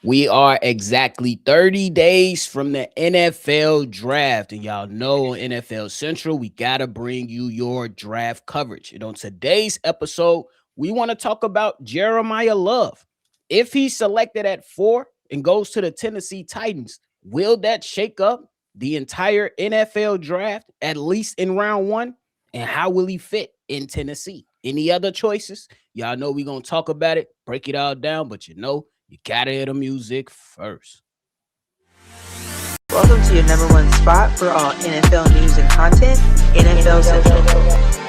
We are exactly 30 days from the NFL draft. And y'all know on NFL Central, we got to bring you your draft coverage. And on today's episode, we want to talk about Jeremiah Love. If he's selected at 4 and goes to the Tennessee Titans, will that shake up the entire NFL draft, at least in round 1? And how will he fit in Tennessee? Any other choices? Y'all know we're going to talk about it, break it all down, but you gotta hear the music first. Welcome to your number one spot for all NFL news and content, NFL Central.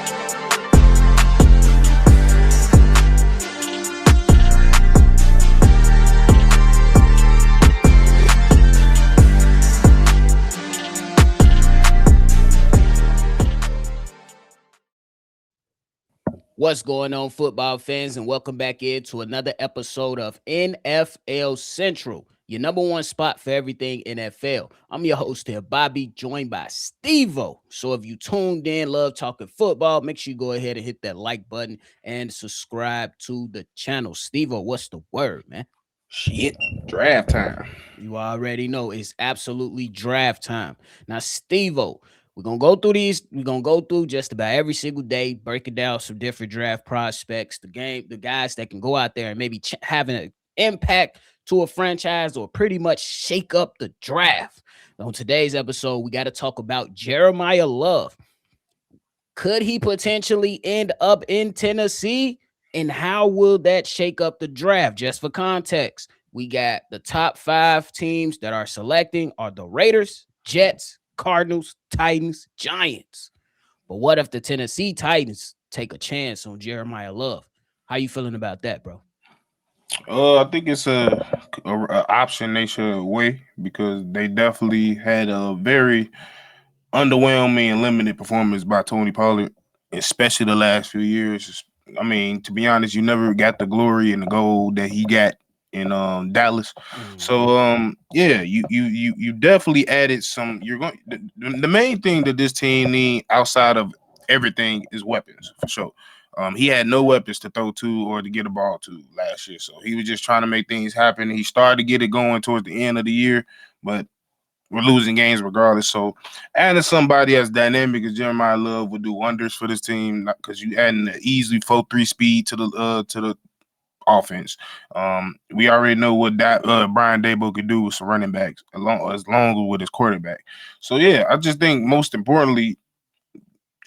What's going on, football fans, and welcome back into another episode of NFL Central, your number one spot for everything NFL. I'm your host here, Bobby, joined by Steve-O. So if you tuned in, love talking football, make sure you go ahead and hit that like button and subscribe to the channel. Steve-O, what's the word, man? Shit, draft time. You already know it's absolutely draft time. Now, Steve-O, we're going to go through these. We're going to go through just about every single day, breaking down some different draft prospects, the guys that can go out there and maybe have an impact to a franchise or pretty much shake up the draft. On today's episode, we got to talk about Jeremiah Love. Could he potentially end up in Tennessee? And how will that shake up the draft? Just for context, we got the top 5 teams that are selecting are the Raiders, Jets, Cardinals, Titans, Giants. But what if the Tennessee Titans take a chance on Jeremiah Love? How you feeling about that, bro? I think it's a option they should weigh because they definitely had a very underwhelming and limited performance by Tony Pollard, especially the last few years. I mean, to be honest, you never got the glory and the gold that he got in Dallas. So yeah, you definitely added some. You're going the main thing that this team need outside of everything is weapons for sure. He had no weapons to throw to or to get a ball to last year, so he was just trying to make things happen. He started to get it going towards the end of the year, but we're losing games regardless. So adding somebody as dynamic as Jeremiah Love would do wonders for this team because you adding an easily 4-3 speed to the offense. We already know what Brian Daboll could do with some running backs as long as with his quarterback. So yeah, I just think most importantly,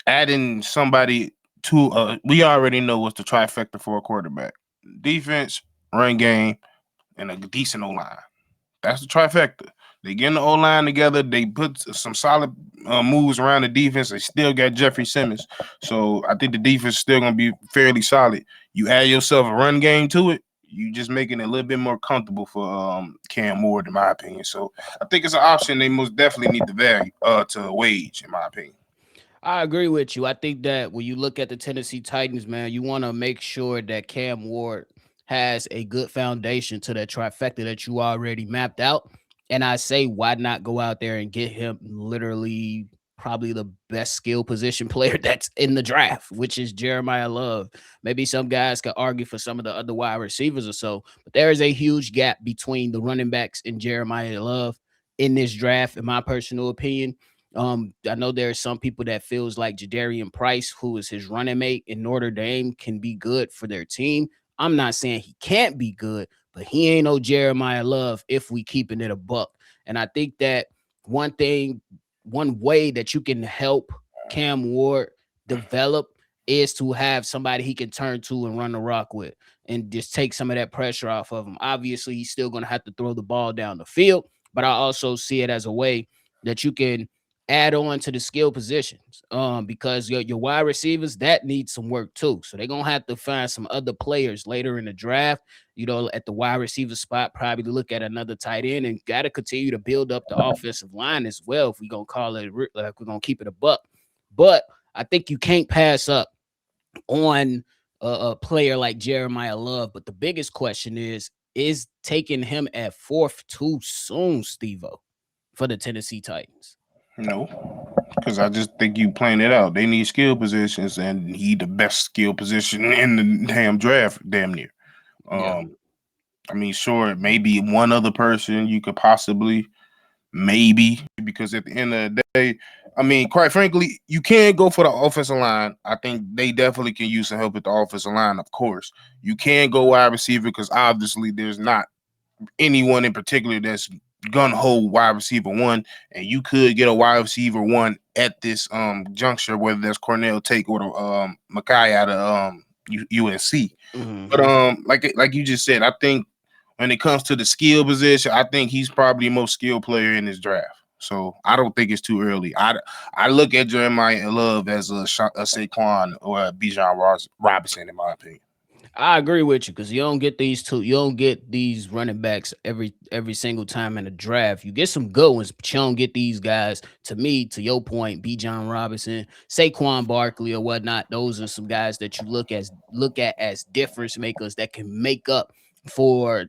adding somebody to we already know what's the trifecta for a quarterback: defense, run game, and a decent O-line. That's the trifecta. They get the O-line together. They put some solid moves around the defense. They still got Jeffrey Simmons. So I think the defense is still going to be fairly solid. You add yourself a run game to it, you just making it a little bit more comfortable for Cam Ward, in my opinion. So I think it's an option they most definitely need to value to wage, in my opinion. I agree with you. I think that when you look at the Tennessee Titans, man, you want to make sure that Cam Ward has a good foundation to that trifecta that you already mapped out. And I say, why not go out there and get him literally probably the best skill position player that's in the draft, which is Jeremiah Love. Maybe some guys could argue for some of the other wide receivers or so, but there is a huge gap between the running backs and Jeremiah Love in this draft, in my personal opinion. I know there are some people that feels like Jadarian Price, who is his running mate in Notre Dame, can be good for their team. I'm not saying he can't be good, but he ain't no Jeremiah Love if we keeping it a buck. And I think that one way that you can help Cam Ward develop is to have somebody he can turn to and run the rock with and just take some of that pressure off of him. Obviously, he's still going to have to throw the ball down the field, but I also see it as a way that you can add on to the skill positions because your wide receivers that need some work too. So they're gonna have to find some other players later in the draft, at the wide receiver spot, probably to look at another tight end and got to continue to build up the offensive line as well. If we're gonna call it like we're gonna keep it a buck, but I think you can't pass up on a player like Jeremiah Love. But the biggest question is taking him at 4th too soon, Steve-O, for the Tennessee Titans? No, because I just think you playing it out. They need skill positions, and he the best skill position in the damn draft, damn near. Yeah. I mean, sure, maybe one other person you could possibly maybe because at the end of the day, I mean, quite frankly, you can go for the offensive line. I think they definitely can use some help with the offensive line. Of course, you can go wide receiver because obviously there's not anyone in particular that's gun ho wide receiver one, and you could get a wide receiver one at this juncture, whether that's Cornell Tate or the Mackay out of USC. But Mm-hmm. like you just said, I think when it comes to the skill position, I think he's probably the most skilled player in this draft. So I don't think it's too early. I look at Jeremiah Love as a Saquon or a Bijan Robinson in my opinion. I agree with you because you don't get these two. You don't get these running backs every single time in the draft. You get some good ones, but you don't get these guys. To me, to your point, B. John Robinson, Saquon Barkley, or whatnot. Those are some guys that you look at as difference makers that can make up for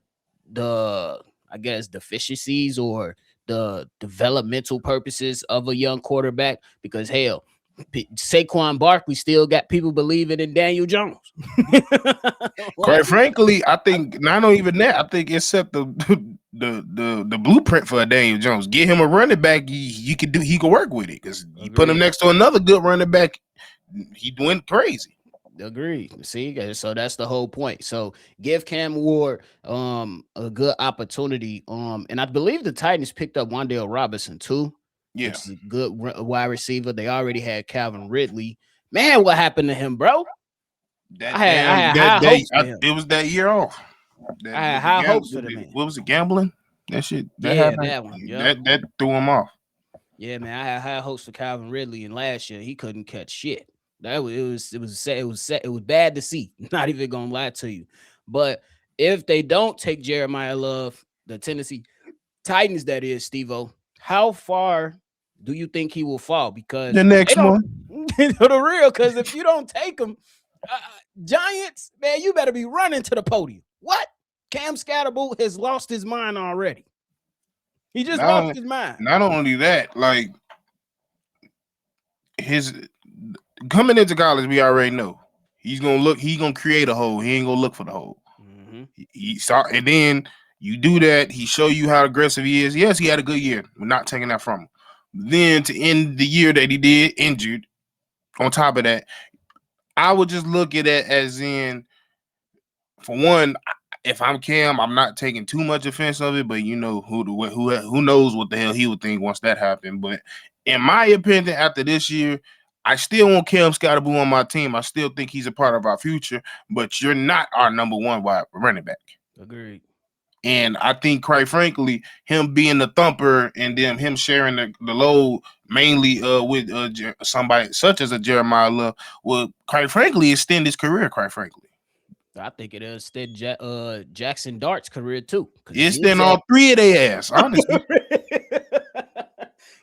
the, I guess, deficiencies or the developmental purposes of a young quarterback. Because hell, Saquon Barkley still got people believing in Daniel Jones. Quite Like, frankly, I think not even that. I think it set the the blueprint for Daniel Jones. Get him a running back, he could work with it because you put him agreed. next to another good running back, he went crazy. Agreed. See, so that's the whole point. So give Cam Ward a good opportunity. And I believe the Titans picked up Wan'Dale Robinson too, Yeah, which is a good wide receiver. They already had Calvin Ridley. Man, what happened to him, bro? that damn I had that high day hopes for him. it was that year off. I That had was the high gam. hopes for the man. What was it? Gambling. That shit that Yeah, happened. that one. Yep. That threw him off. Yeah, man. I had high hopes for Calvin Ridley, and last year he couldn't catch shit. That was it was bad to see. Not even gonna lie to you. But if they don't take Jeremiah Love, the Tennessee Titans, that is, Steve-O, how far do you think he will fall? The Because they next don't one. the real. Because if you don't take him, Giants, man, you better be running to the podium. What? Cam Scatterbull has lost his mind already. He just lost Not his mind. not only that, like his coming into college, we already know he's gonna look. He gonna create a hole. He ain't gonna look for the hole. Mm-hmm. He saw, and then you do that. He show you how aggressive he is. Yes, he had a good year. We're not taking that from him. Then to end the year that he did injured. On top of that, I would just look at it as in, for one, if I'm Cam, I'm not taking too much offense of it, but you know who knows what the hell he would think once that happened. But in my opinion, after this year, I still want Cam Scottaboo on my team. I still think he's a part of our future, but you're not our number one wide running back. Agreed. And I think, quite frankly, him being the thumper and then him sharing the load mainly with somebody such as a Jeremiah Love will, quite frankly, extend his career. Quite frankly, I think it'll extend Jackson Dart's career too, because it's his then all three of their ass. Honestly,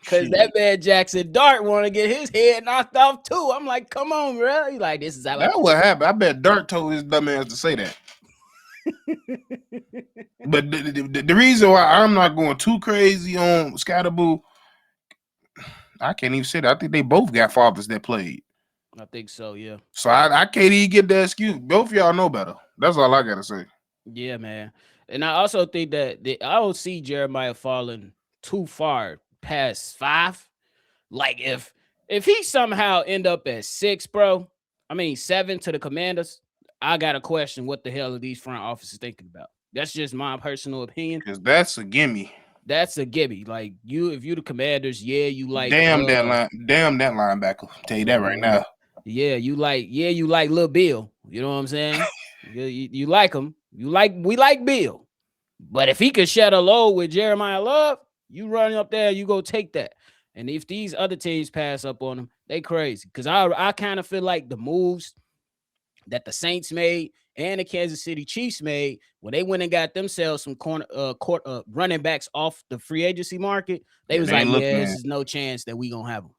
because shit, that man Jackson Dart want to get his head knocked off too. I'm like, come on, bro. He like, this is how I. that what happened. I bet Dirt told his dumb ass to say that. But the reason why I'm not going too crazy on Scottaboo, I can't even say that. I think they both got fathers that played. I think so. Yeah. So I can't even get that excuse. Both of y'all know better. That's all I gotta say. Yeah, man. And I also think that I don't see Jeremiah falling too far past 5. Like if he somehow end up at 6, bro, I mean 7 to the Commanders, I got to question what the hell are these front offices thinking about. That's just my personal opinion. Because that's a gimme. That's a gibby. Like if you the Commanders, yeah, you like Damn that linebacker. Tell you that right yeah, now. you like Lil Bill. You know what I'm saying? You like him. We like Bill. But if he could shed a load with Jeremiah Love, you run up there, you go take that. And if these other teams pass up on him, they crazy. Because I kind of feel like the moves that the Saints made and the Kansas City Chiefs made when they went and got themselves some running backs off the free agency market, they Yeah, was they like, ain't yeah, looking this at. is no chance that we gonna have them.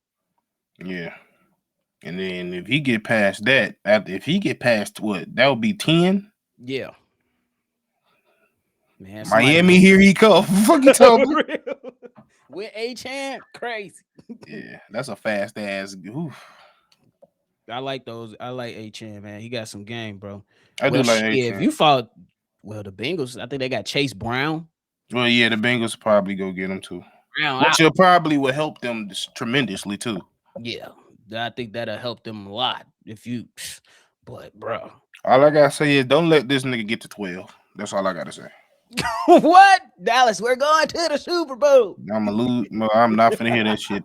Yeah. And then if he get past that, if he get past what, that would be 10. Yeah, man. Somebody Miami, here he come. Fuck you talking about? with H-Hand, crazy. Yeah, that's a fast ass. Oof. I like those. I like H-Hand, man. He got some game, bro. I Well, do like shit, if H. you fall, Well, the Bengals, I think they got Chase Brown. Well, yeah, the Bengals probably go get him too, Brown, which will probably will help them tremendously too. yeah, I think that'll help them a lot. If you, but bro, All I gotta say is don't let this nigga get to 12. That's all I gotta say. what Dallas? We're going to the Super Bowl. I'm gonna lose. No, I'm not finna hear that shit.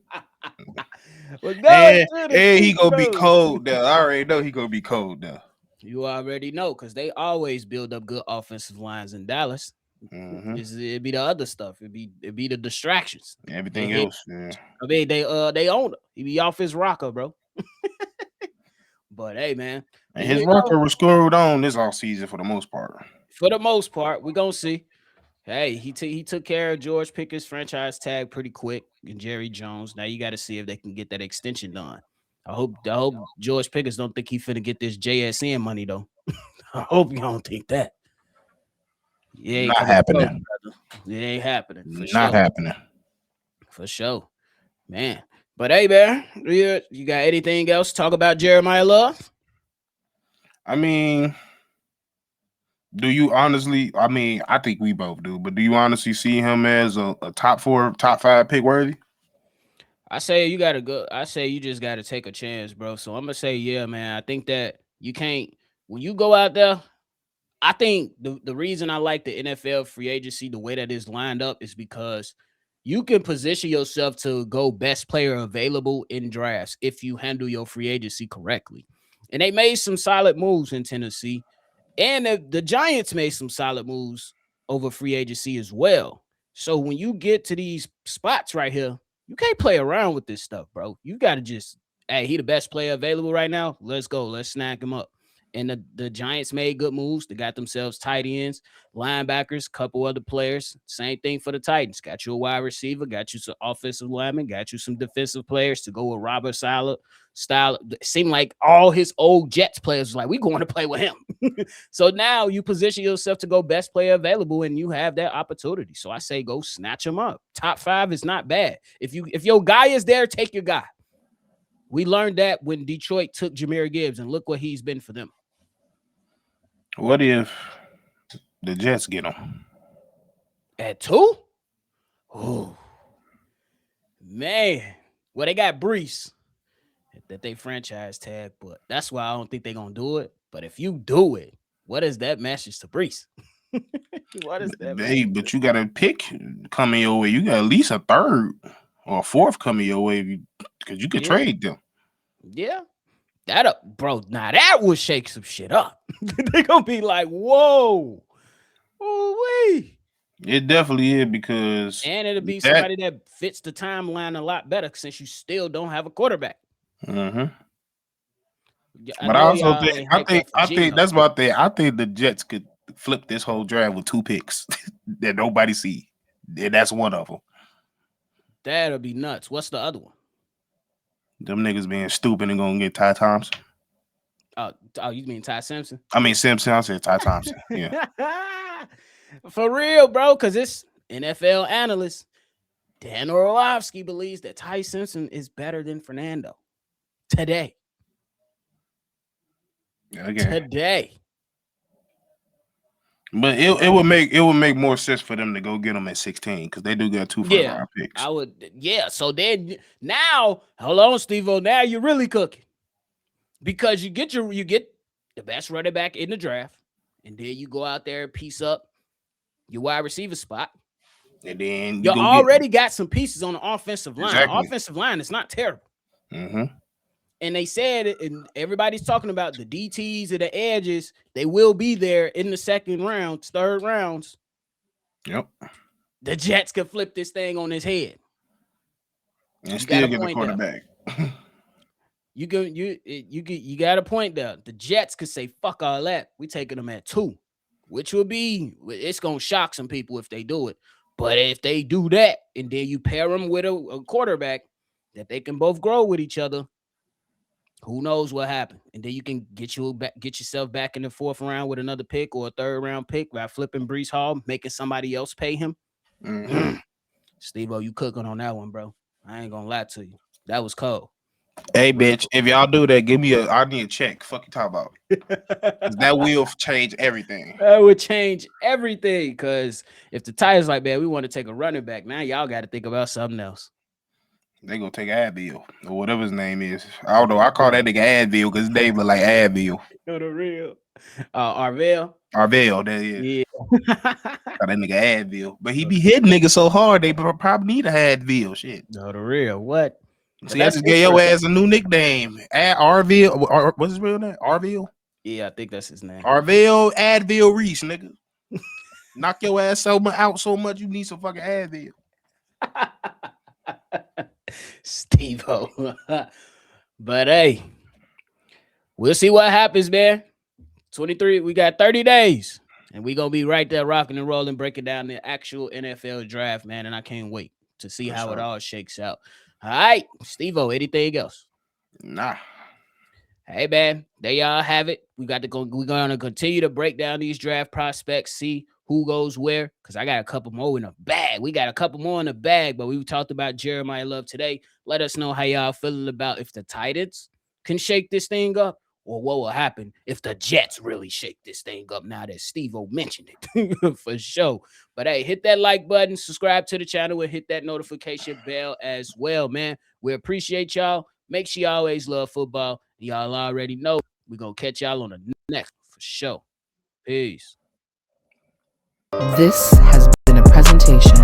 We're going to the And he Super gonna be Bowl. cold now. I already know he gonna be cold now. You already know because they always build up good offensive lines in Dallas. Mm-hmm. It'd be the other stuff. It'd be the distractions. They Everything hit. else, yeah. I mean, they own it. He be off his rocker, bro. But hey, man, And here his we go. record was scored on this all season for the most part. For the most part, we're gonna see. Hey, he took care of George Pickett's franchise tag pretty quick and Jerry Jones. Now you got to see if they can get that extension done. I hope George Pickens don't think he finna get this JSN money though. I hope you don't think that. It ain't Not coming close, happening. brother. It ain't happening for Not sure. happening. For sure, man. But hey, man, you got anything else to talk about Jeremiah Love? I mean, do you honestly? I mean, I think we both do, but do you honestly see him as a top 4, top 5 pick worthy? I say you gotta go. I say you just gotta take a chance, bro. So I'm gonna say, yeah, man. I think that you can't when you go out there. I think the reason I like the NFL free agency the way that is lined up is because you can position yourself to go best player available in drafts if you handle your free agency correctly. And they made some solid moves in Tennessee. And the Giants made some solid moves over free agency as well. So when you get to these spots right here, you can't play around with this stuff, bro. You got to just, hey, he the best player available right now. Let's go. Let's snack him up. And the Giants made good moves. They got themselves tight ends, linebackers, couple other players. Same thing for the Titans. Got you a wide receiver, got you some offensive linemen, got you some defensive players to go with Robert Saleh style. It seemed like all his old Jets players was like, we going to play with him. So now you position yourself to go best player available and you have that opportunity. So I say go snatch him up. Top 5 is not bad. If your guy is there, take your guy. We learned that when Detroit took Jahmyr Gibbs, and look what he's been for them. What if the Jets get him at 2? Oh man. Well, they got Brees that they franchise tag, but that's why I don't think they're gonna do it. But if you do it, what is that message to Brees? What is that? But you got a pick coming your way. You got at least a third or a fourth coming your way because you could trade them. Yeah. That up, bro. Now that would shake some shit up. They're gonna be like, whoa. Ooh-wee. It definitely is because and it'll be somebody that fits the timeline a lot better since you still don't have a quarterback. Mm-hmm. But I also think that's my thing. I think the Jets could flip this whole draft with 2 picks that nobody see, and that's one of them. That'll be nuts. What's the other one? Them niggas being stupid and gonna get Ty Thompson. Oh, you mean Ty Simpson? I mean Simpson. I said Ty Thompson. Yeah. For real, bro, because it's NFL analyst Dan Orlovsky believes that Ty Simpson is better than Fernando today. Today. But it would make more sense for them to go get them at 16 because they do got 2 first-round picks. I would, So then now, hold on, Steve-O. Now you're really cooking because you get the best running back in the draft, and then you go out there and piece up your wide receiver spot. And then you already got some pieces on the offensive line. Exactly. The offensive line is not terrible. Mm-hmm. And they said, and everybody's talking about the DTs and the edges, they will be there in the second round, third rounds. Yep. The Jets could flip this thing on his head. And still get the quarterback. You got a point there. The Jets could say, fuck all that. We taking them at 2, which will be, it's going to shock some people if they do it. But if they do that, and then you pair them with a quarterback that they can both grow with each other, who knows what happened? And then you can get yourself back in the 4th round with another pick or a 3rd round pick by flipping Brees Hall, making somebody else pay him. Mm-hmm. Steve-O, you cooking on that one, bro. I ain't gonna lie to you. That was cold. Hey, bitch, if y'all do that, give me I need a check. Fuck you talk about. Because that will change everything. That would change everything. Because if the Titans like, man, we want to take a running back, now y'all got to think about something else. They gonna take Advil or whatever his name is. I don't know. I call that nigga Advil because his name look like Advil. No, the real. Arvell. Arvil, that is. Yeah. Call that nigga Advil. But he be hitting niggas so hard they probably need a Advil. Shit. No, the real. What? See, I just gave your ass a new nickname. Arvil. What's his real name? Arvil? Yeah, I think that's his name. Arvil Advil Reese, nigga. Knock your ass out so much you need some fucking Advil. Steve-O. But hey, we'll see what happens, man. 23, we got 30 days. And we're going to be right there rocking and rolling, breaking down the actual NFL draft, man. And I can't wait to see how it all shakes out. All right, Steve-O, anything else? Nah. Hey, man, there y'all have it. We're going to continue to break down these draft prospects, see who goes where, because I got a couple more in the bag. We got a couple more in the bag, but we talked about Jeremiah Love today. Let us know how y'all feeling about if the Titans can shake this thing up, or what will happen if the Jets really shake this thing up now that Steve-O mentioned it. For sure. But hey, hit that like button, subscribe to the channel, and hit that notification bell as well, man. We appreciate y'all. Make sure you always love football. Y'all already know we're going to catch y'all on the next for sure. Peace. This has been a presentation